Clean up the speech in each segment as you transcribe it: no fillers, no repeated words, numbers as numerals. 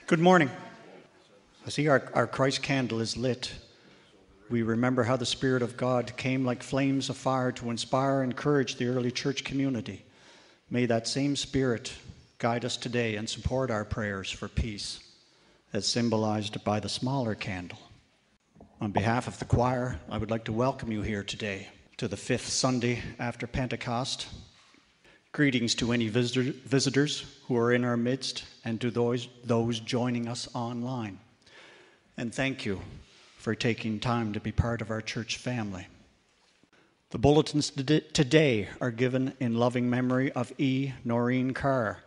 Good morning. I see our Christ candle is lit. We remember how the Spirit of God came like flames of fire to inspire and encourage the early church community. May that same Spirit guide us today and support our prayers for peace, as symbolized by the smaller candle. On behalf of the choir, I would like to welcome you here today to the 5th Sunday after Pentecost. Greetings to any visitors who are in our midst and to those joining us online. And thank you for taking time to be part of our church family. The bulletins today are given in loving memory of E. Noreen Carr,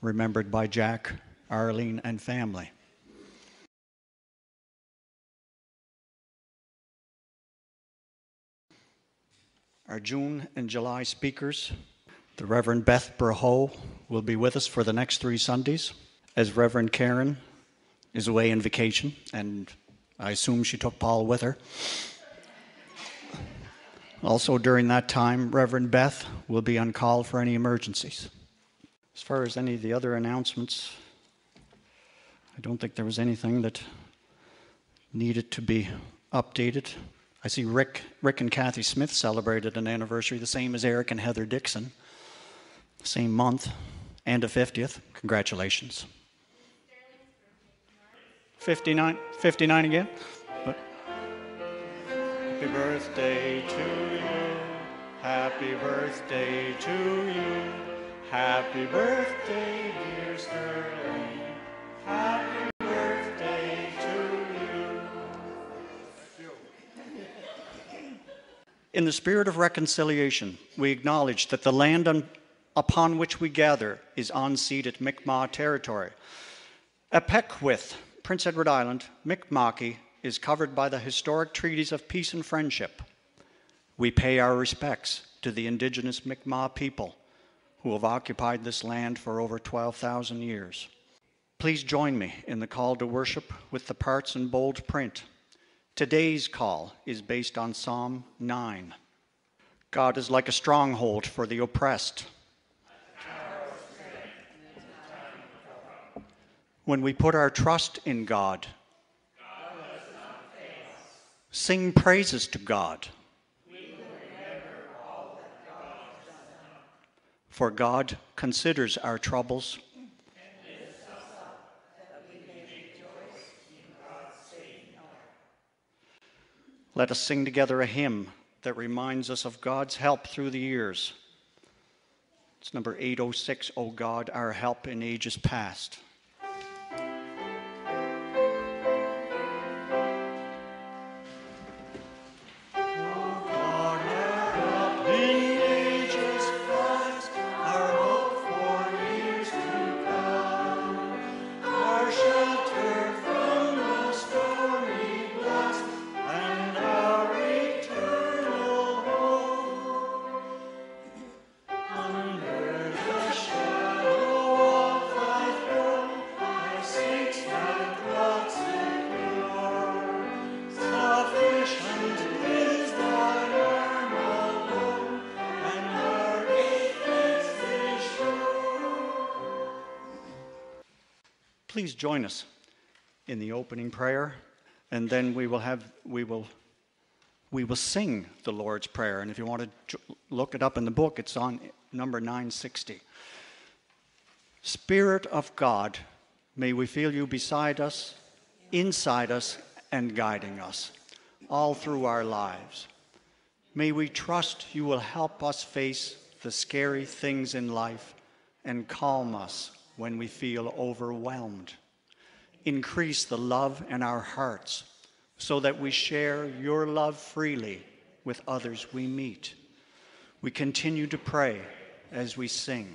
remembered by Jack, Arlene, and family. Our June and July speakers, the Reverend Beth Braho, will be with us for the next 3 Sundays, as Reverend Karen is away on vacation, and I assume she took Paul with her. Also during that time, Reverend Beth will be on call for any emergencies. As far as any of the other announcements, I don't think there was anything that needed to be updated. I see Rick and Kathy Smith celebrated an anniversary, the same as Eric and Heather Dixon. Same month, and a 50th. Congratulations. 59 again? But happy birthday to you. Happy birthday to you. Happy birthday, dear Sterling. Happy birthday to you. In the spirit of reconciliation, we acknowledge that the land upon which we gather is unceded Mi'kmaq territory. At Pequith, Prince Edward Island, Mi'kmaqi is covered by the historic treaties of peace and friendship. We pay our respects to the indigenous Mi'kmaq people who have occupied this land for over 12,000 years. Please join me in the call to worship with the parts in bold print. Today's call is based on Psalm 9. God is like a stronghold for the oppressed. When we put our trust in God, sing praises to God. For God considers our troubles. Let us sing together a hymn that reminds us of God's help through the years. It's number 806, O God, our help in ages past. Please join us in the opening prayer, and then we will sing the Lord's Prayer. And if you want to look it up in the book, it's on number 960. Spirit of God, may we feel you beside us, inside us, and guiding us all through our lives. May we trust you will help us face the scary things in life and calm us when we feel overwhelmed. Increase the love in our hearts so that we share your love freely with others we meet. We continue to pray as we sing.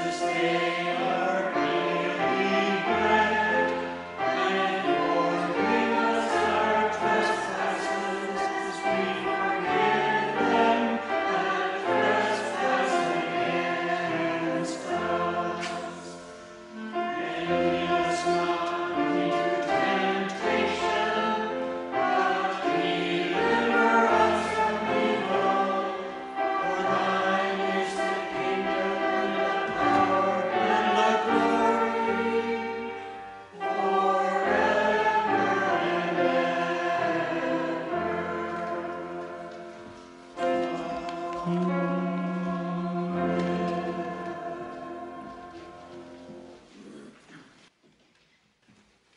This day our daily bread,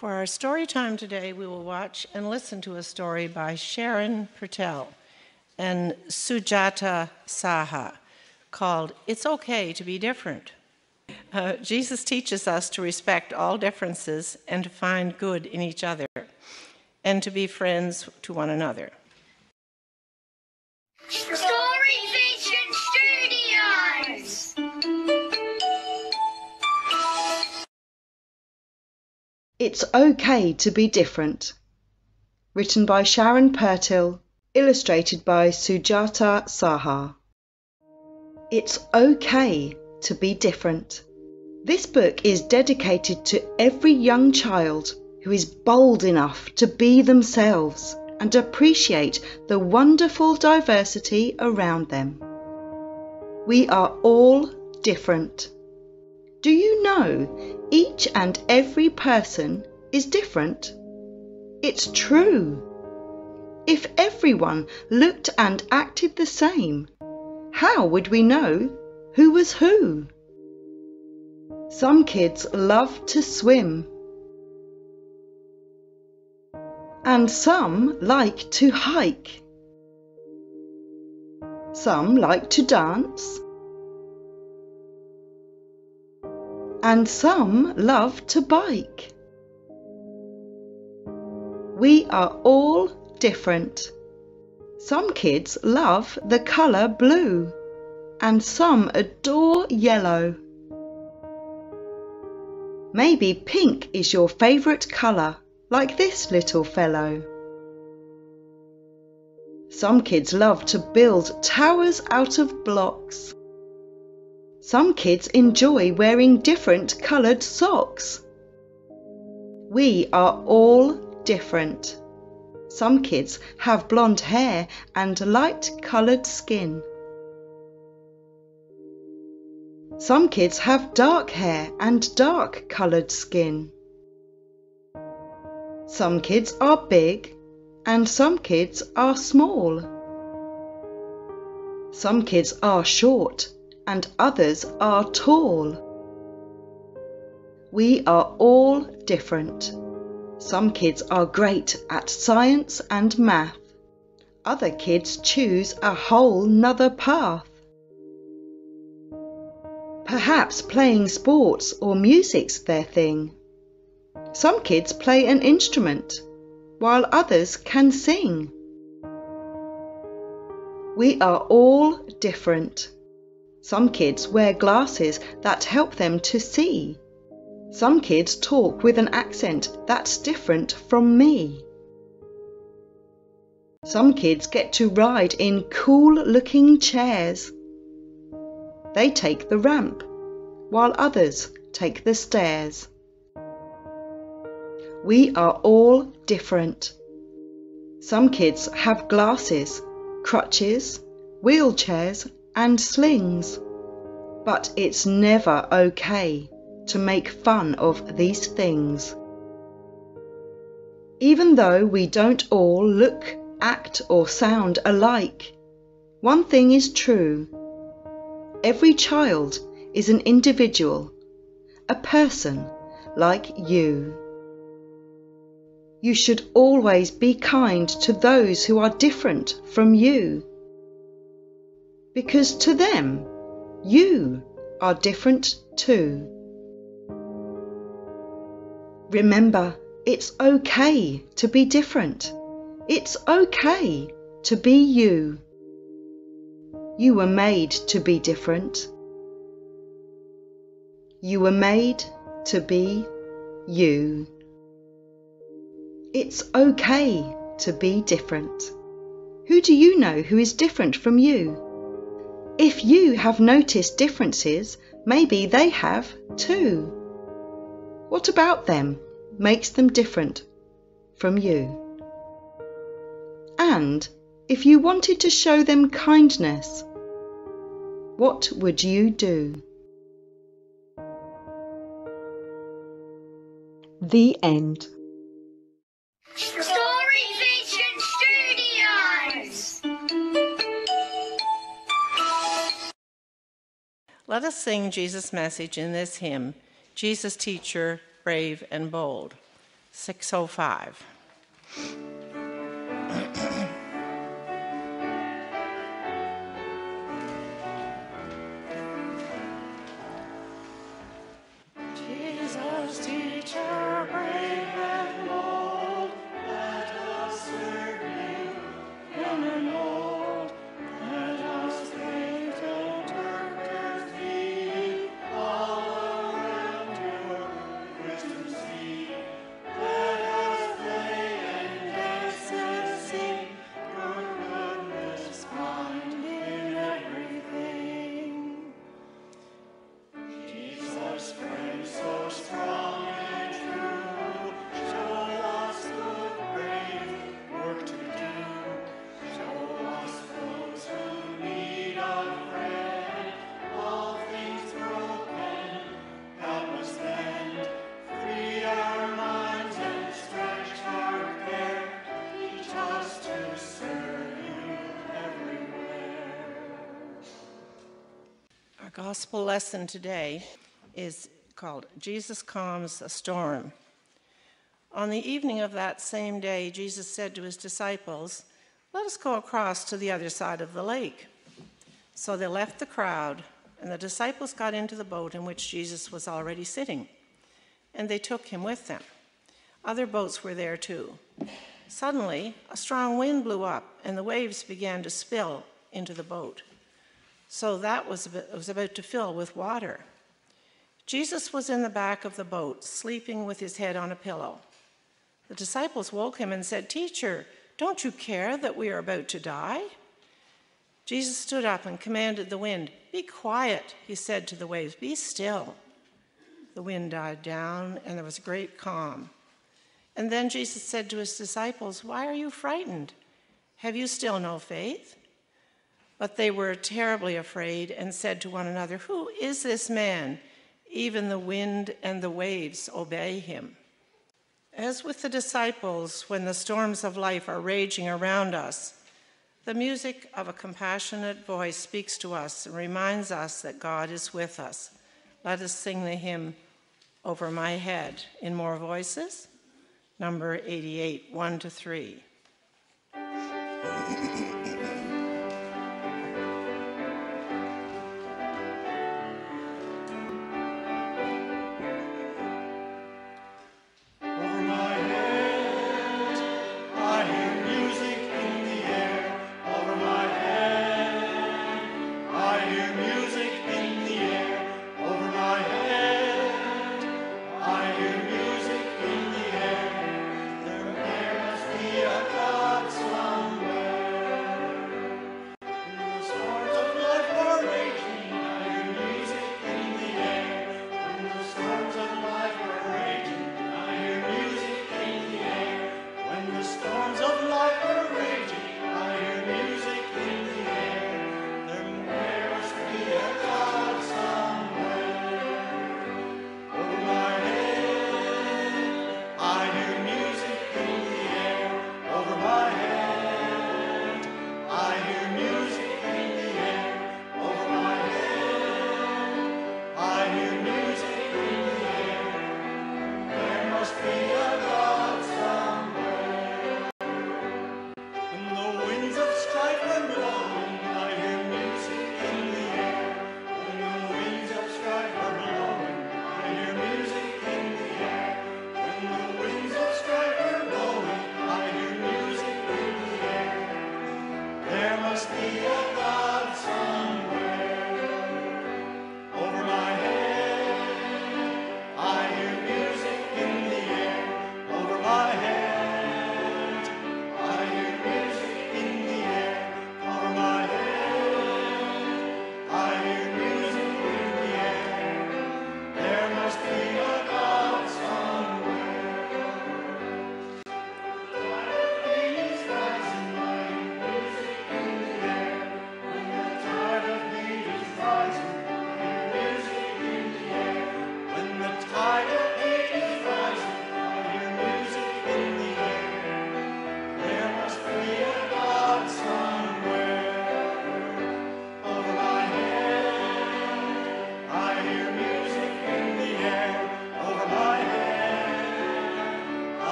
For our story time today, we will watch and listen to a story by Sharon Purtell and Sujata Saha called It's Okay to Be Different. Jesus teaches us to respect all differences and to find good in each other and to be friends to one another. Story Vision Studios. It's Okay to Be Different. Written by Sharon Purtell, illustrated by Sujata Saha. It's okay to be different. This book is dedicated to every young child who is bold enough to be themselves and appreciate the wonderful diversity around them. We are all different. Do you know each and every person is different? It's true. If everyone looked and acted the same, how would we know who was who? Some kids love to swim, and some like to hike. Some like to dance, and some love to bike. We are all different. Some kids love the colour blue, and some adore yellow. Maybe pink is your favourite colour, like this little fellow. Some kids love to build towers out of blocks. Some kids enjoy wearing different coloured socks. We are all different. Some kids have blonde hair and light coloured skin. Some kids have dark hair and dark coloured skin. Some kids are big and some kids are small. Some kids are short and others are tall. We are all different. Some kids are great at science and math. Other kids choose a whole nother path. Perhaps playing sports or music's their thing. Some kids play an instrument, while others can sing. We are all different. Some kids wear glasses that help them to see. Some kids talk with an accent that's different from me. Some kids get to ride in cool-looking chairs. They take the ramp, while others take the stairs. We are all different. Some kids have glasses, crutches, wheelchairs, and slings. But it's never okay to make fun of these things. Even though we don't all look, act, or sound alike, one thing is true. Every child is an individual, a person like you. You should always be kind to those who are different from you, because to them, you are different too. Remember, it's okay to be different. It's okay to be you. You were made to be different. You were made to be you. It's okay to be different. Who do you know who is different from you? If you have noticed differences, maybe they have too. What about them makes them different from you? And if you wanted to show them kindness, what would you do? The end. Story Vision Studios. Let us sing Jesus' message in this hymn, Jesus Teacher, Brave and Bold. 6:05. Jesus, teacher, brave and bold, let us serve you in an old. Let us brave till darkness be all around your wisdom see. Let us play and dance and sing, your goodness find in everything. Jesus, friend so strong and true, show us good, brave work to do. Show us those who need a friend, all things broken, help us mend. Free our minds and stretch our care, teach us to serve you everywhere. Our gospel lesson today is called Jesus Calms a Storm. On the evening of that same day, Jesus said to his disciples, "Let us go across to the other side of the lake." So they left the crowd, and the disciples got into the boat in which Jesus was already sitting, and they took him with them. Other boats were there too. Suddenly, a strong wind blew up, and the waves began to spill into the boat, so that was about to fill with water. Jesus was in the back of the boat, sleeping with his head on a pillow. The disciples woke him and said, "Teacher, don't you care that we are about to die?" Jesus stood up and commanded the wind. "Be quiet," he said to the waves. "Be still." The wind died down, and there was a great calm. And then Jesus said to his disciples, "Why are you frightened? Have you still no faith?" But they were terribly afraid and said to one another, "Who is this man? Even the wind and the waves obey him." As with the disciples, when the storms of life are raging around us, the music of a compassionate voice speaks to us and reminds us that God is with us. Let us sing the hymn, "Over My Head," in more voices. Number 88, 1-3.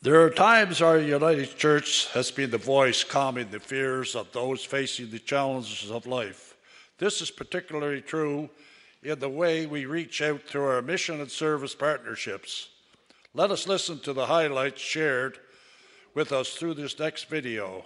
There are times our United Church has been the voice calming the fears of those facing the challenges of life. This is particularly true in the way we reach out through our mission and service partnerships. Let us listen to the highlights shared with us through this next video.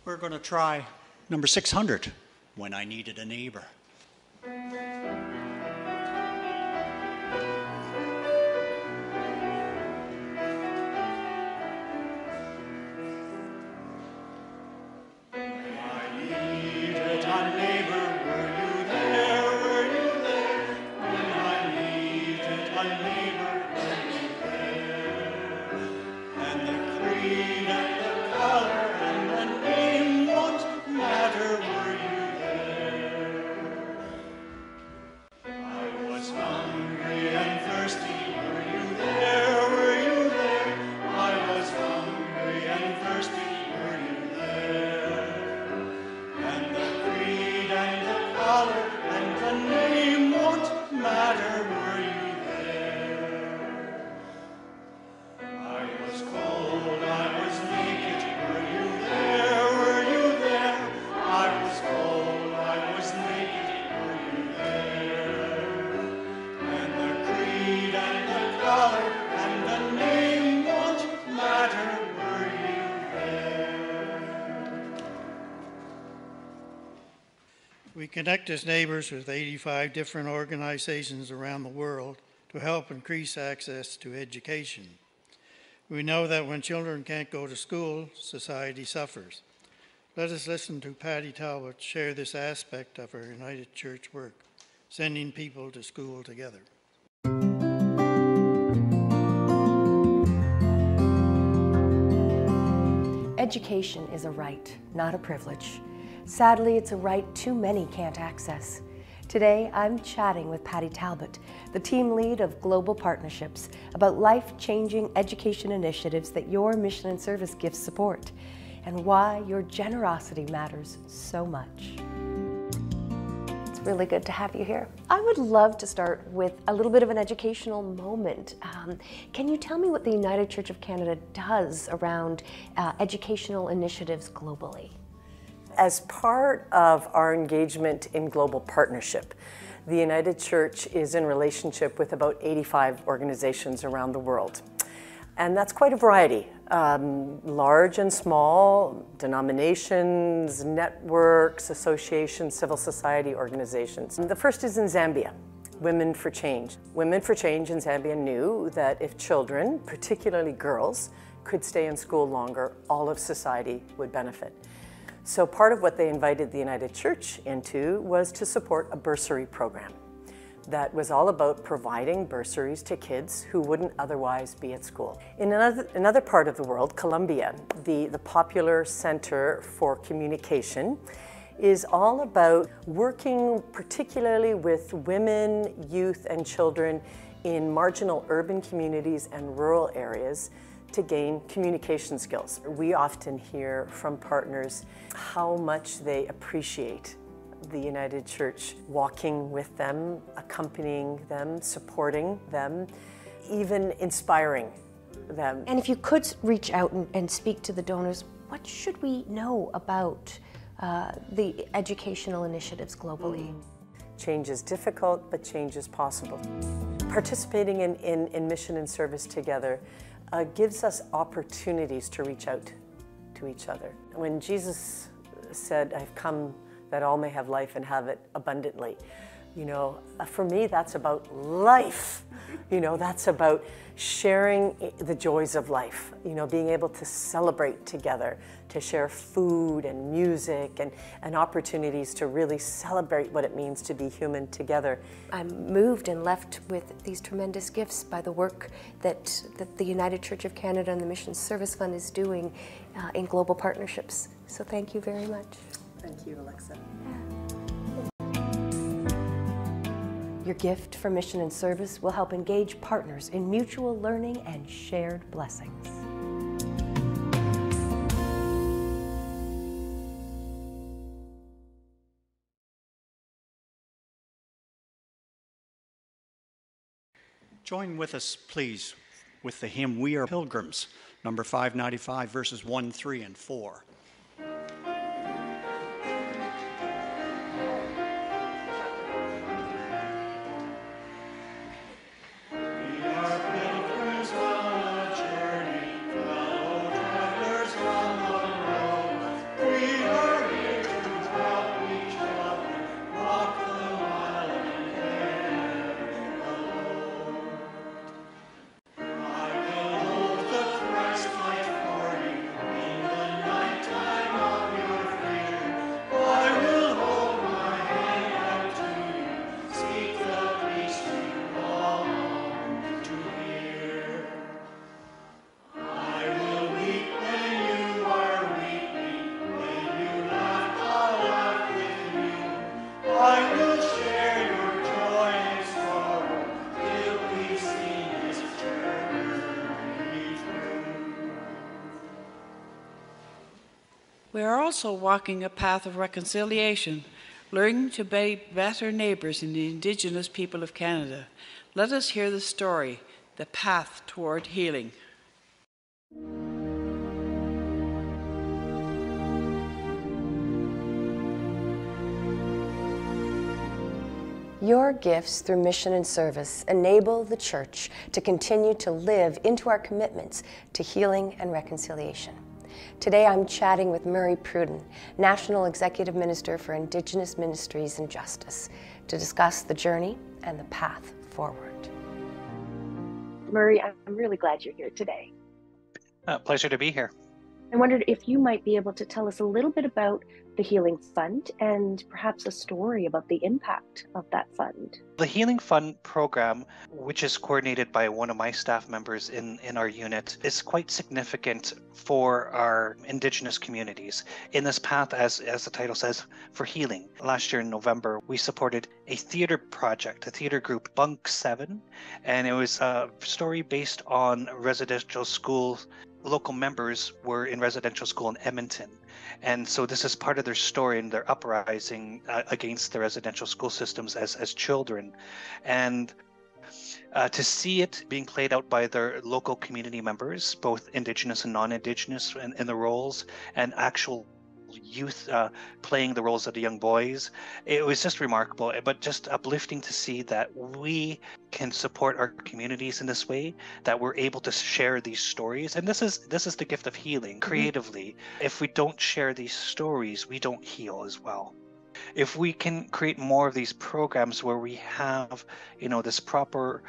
We're going to try number 600, When I Needed a Neighbor. We connect as neighbors with 85 different organizations around the world to help increase access to education. We know that when children can't go to school, society suffers. Let us listen to Patty Talbot share this aspect of our United Church work, sending people to school together. Education is a right, not a privilege. Sadly, it's a right too many can't access. Today, I'm chatting with Patty Talbot, the team lead of Global Partnerships, about life-changing education initiatives that your mission and service gifts support, and why your generosity matters so much. It's really good to have you here. I would love to start with a little bit of an educational moment. Can you tell me what the United Church of Canada does around educational initiatives globally? As part of our engagement in global partnership, the United Church is in relationship with about 85 organizations around the world. And that's quite a variety, large and small, denominations, networks, associations, civil society organizations. The first is in Zambia, Women for Change. Women for Change in Zambia knew that if children, particularly girls, could stay in school longer, all of society would benefit. So part of what they invited the United Church into was to support a bursary program that was all about providing bursaries to kids who wouldn't otherwise be at school. In another part of the world, Colombia, the popular Center for Communication, is all about working particularly with women, youth, and children in marginal urban communities and rural areas to gain communication skills. We often hear from partners how much they appreciate the United Church walking with them, accompanying them, supporting them, even inspiring them. And if you could reach out and speak to the donors, what should we know about the educational initiatives globally? Change is difficult, but change is possible. Participating in mission and service together gives us opportunities to reach out to each other. When Jesus said, "I've come that all may have life and have it abundantly," you know, for me, that's about life. You know, that's about sharing the joys of life, you know, being able to celebrate together, to share food and music and opportunities to really celebrate what it means to be human together. I'm moved and left with these tremendous gifts by the work that the United Church of Canada and the Mission Service Fund is doing in global partnerships. So thank you very much. Thank you, Alexa. Your gift for mission and service will help engage partners in mutual learning and shared blessings. Join with us, please, with the hymn "We Are Pilgrims," number 595, verses 1, 3, and 4. We are also walking a path of reconciliation, learning to be better neighbours in the Indigenous people of Canada. Let us hear the story, The Path Toward Healing. Your gifts through mission and service enable the Church to continue to live into our commitments to healing and reconciliation. Today I'm chatting with Murray Pruden, National Executive Minister for Indigenous Ministries and Justice, to discuss the journey and the path forward. Murray, I'm really glad you're here today. Pleasure to be here. I wondered if you might be able to tell us a little bit about the Healing Fund and perhaps a story about the impact of that fund. The Healing Fund program, which is coordinated by one of my staff members in our unit, is quite significant for our Indigenous communities in this path, as the title says, for healing. Last year in November, we supported a theater project, a theater group, Bunk 7, and it was a story based on residential schools. Local members were in residential school in Edmonton. And so this is part of their story and their uprising against the residential school systems as children. And to see it being played out by their local community members, both Indigenous and non-Indigenous in the roles, and actual youth playing the roles of the young boys, it was just remarkable, but just uplifting to see that we can support our communities in this way, that we're able to share these stories. And this is the gift of healing creatively. If we don't share these stories, we don't heal as well. If we can create more of these programs where we have, this proper,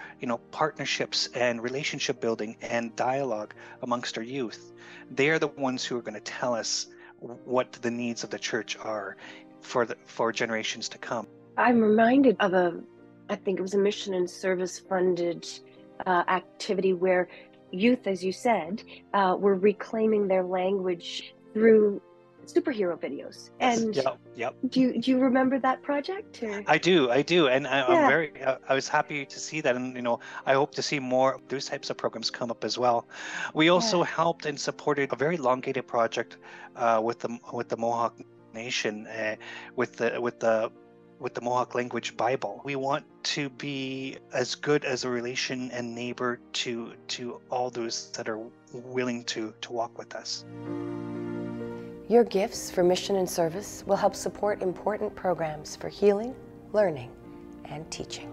partnerships and relationship building and dialogue amongst our youth, they are the ones who are going to tell us what the needs of the church are for generations to come. I'm reminded of I think it was a mission and service funded activity where youth, as you said, were reclaiming their language through superhero videos. And yep. Do you remember that project? Or? I do, and I was happy to see that, and I hope to see more of those types of programs come up as well. We also helped and supported a very elongated project with the Mohawk Nation, with the Mohawk language Bible. We want to be as good as a relation and neighbor to all those that are willing to walk with us. Your gifts for mission and service will help support important programs for healing, learning, and teaching.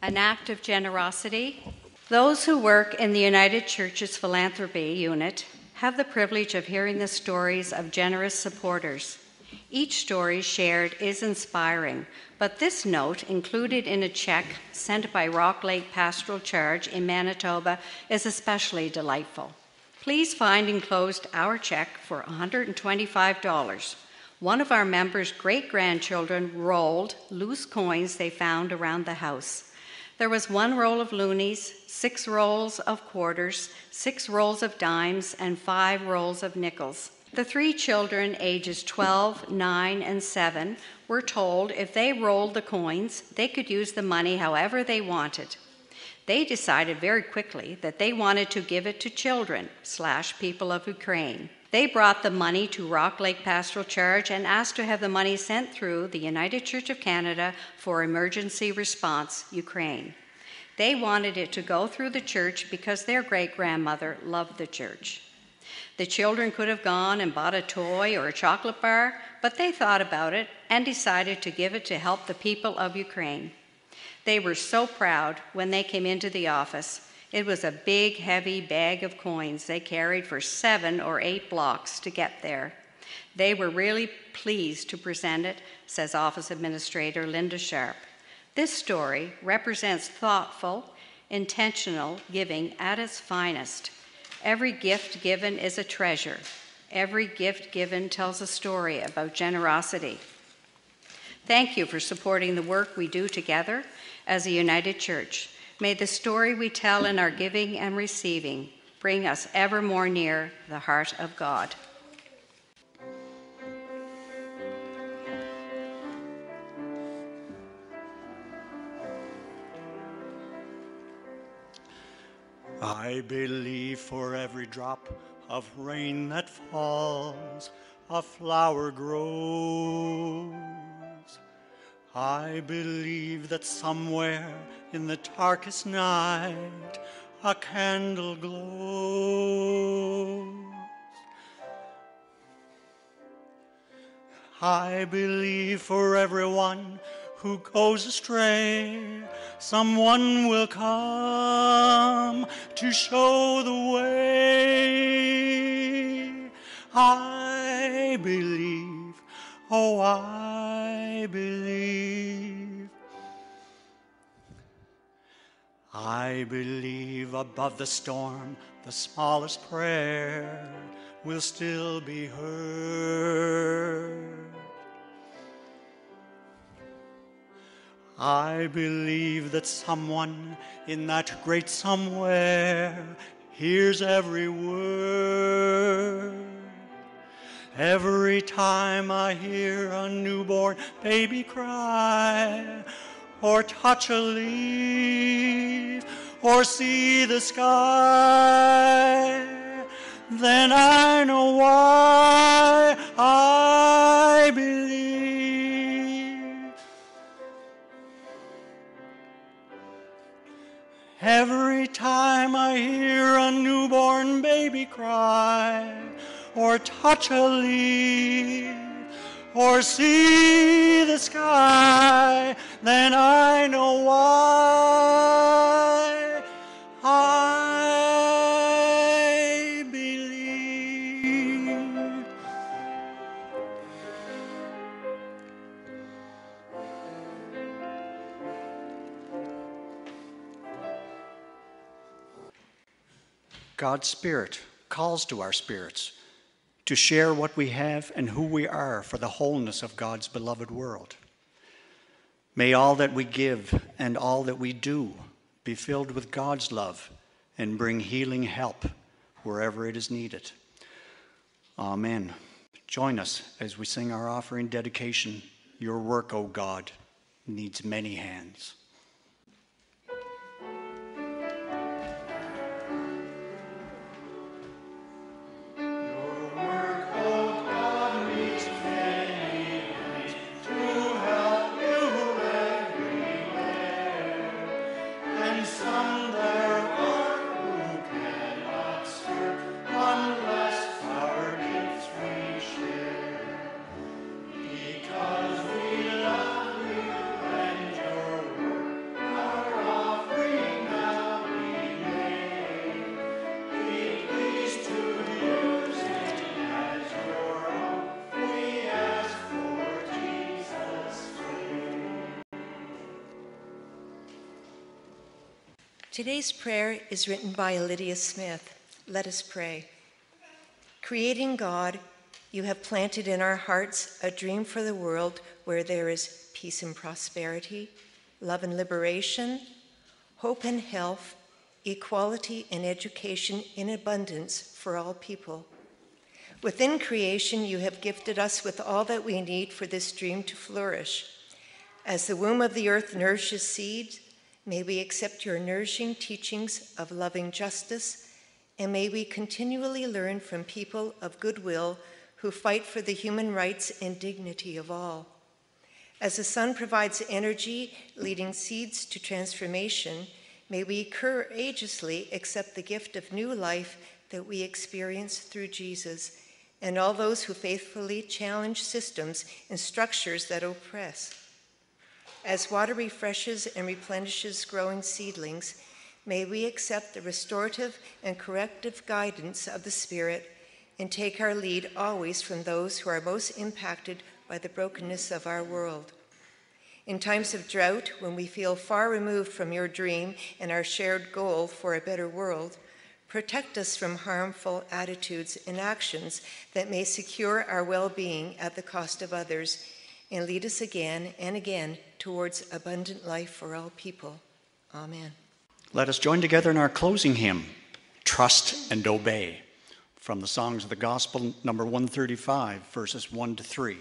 An act of generosity. Those who work in the United Church's philanthropy unit have the privilege of hearing the stories of generous supporters. Each story shared is inspiring, but this note, included in a check sent by Rock Lake Pastoral Charge in Manitoba, is especially delightful. Please find enclosed our check for $125. One of our members' great-grandchildren rolled loose coins they found around the house. There was 1 roll of loonies, 6 rolls of quarters, 6 rolls of dimes, and 5 rolls of nickels. The 3 children, ages 12, 9, and 7, were told if they rolled the coins, they could use the money however they wanted. They decided very quickly that they wanted to give it to children/people of Ukraine. They brought the money to Rock Lake Pastoral Charge and asked to have the money sent through the United Church of Canada for Emergency Response, Ukraine. They wanted it to go through the church because their great-grandmother loved the church. The children could have gone and bought a toy or a chocolate bar, but they thought about it and decided to give it to help the people of Ukraine. They were so proud when they came into the office. It was a big, heavy bag of coins they carried for 7 or 8 blocks to get there. They were really pleased to present it, says Office Administrator Linda Sharp. This story represents thoughtful, intentional giving at its finest. Every gift given is a treasure. Every gift given tells a story about generosity. Thank you for supporting the work we do together as a united church. May the story we tell in our giving and receiving bring us ever more near the heart of God. I believe for every drop of rain that falls, a flower grows. I believe that somewhere in the darkest night, a candle glows. I believe for everyone who goes astray, someone will come to show the way. I believe, oh, I believe. I believe above the storm, the smallest prayer will still be heard. I believe that someone in that great somewhere hears every word. Every time I hear a newborn baby cry, or touch a leaf, or see the sky, then I know why I believe. Every time I hear a newborn baby cry, or touch a leaf, or see the sky, then I know why I believe. God's Spirit calls to our spirits to share what we have and who we are for the wholeness of God's beloved world. May all that we give and all that we do be filled with God's love and bring healing help wherever it is needed. Amen. Join us as we sing our offering dedication. Your work, O God, needs many hands. Today's prayer is written by Lydia Smith. Let us pray. Creating God, you have planted in our hearts a dream for the world where there is peace and prosperity, love and liberation, hope and health, equality and education in abundance for all people. Within creation, you have gifted us with all that we need for this dream to flourish. As the womb of the earth nourishes seeds, may we accept your nourishing teachings of loving justice, and may we continually learn from people of goodwill who fight for the human rights and dignity of all. As the sun provides energy, leading seeds to transformation, may we courageously accept the gift of new life that we experience through Jesus, and all those who faithfully challenge systems and structures that oppress. As water refreshes and replenishes growing seedlings, May we accept the restorative and corrective guidance of the Spirit and take our lead always from those who are most impacted by the brokenness of our world. In times of drought, when we feel far removed from your dream and our shared goal for a better world, protect us from harmful attitudes and actions that may secure our well-being at the cost of others, and lead us again and again towards abundant life for all people. Amen. Let us join together in our closing hymn, Trust and Obey, from the Songs of the Gospel, number 135, verses 1 to 3.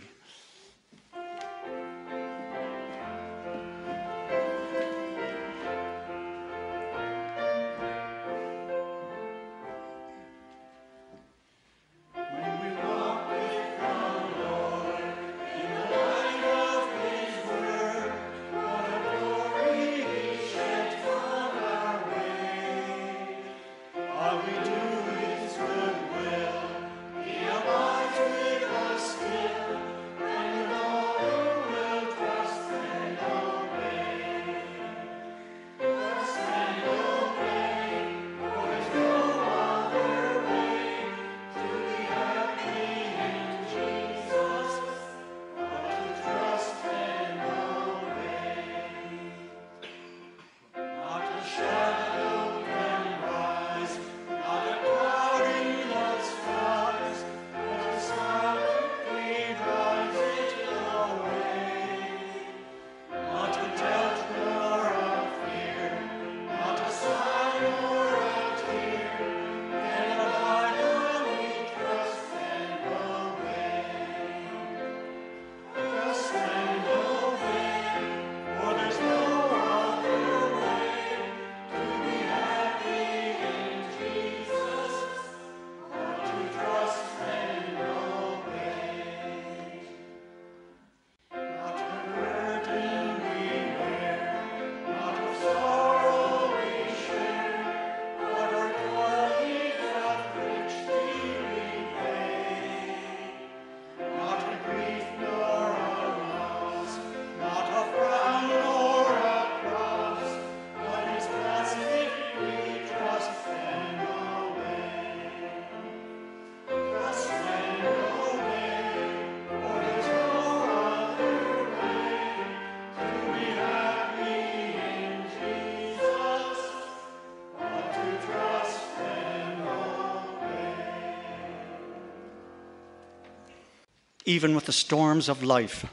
Even with the storms of life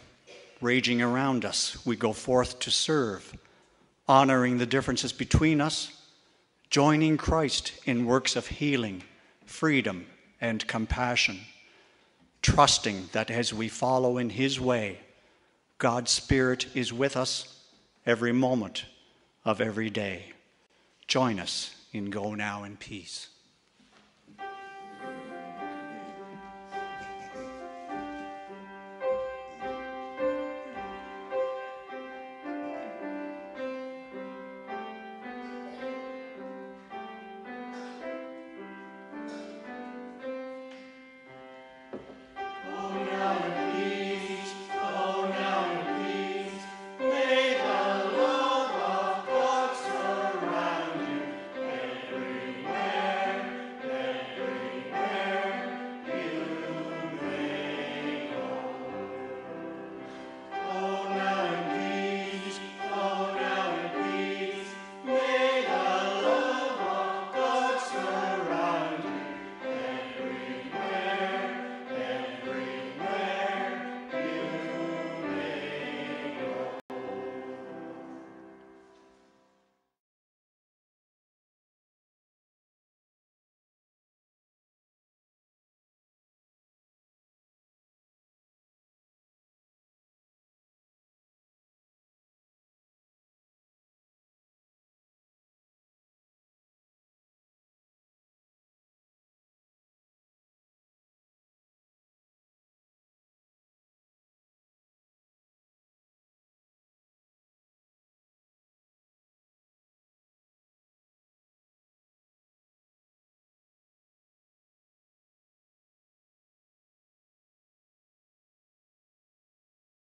raging around us, we go forth to serve, honoring the differences between us, joining Christ in works of healing, freedom, and compassion, trusting that as we follow in his way, God's Spirit is with us every moment of every day. Join us in Go Now in Peace.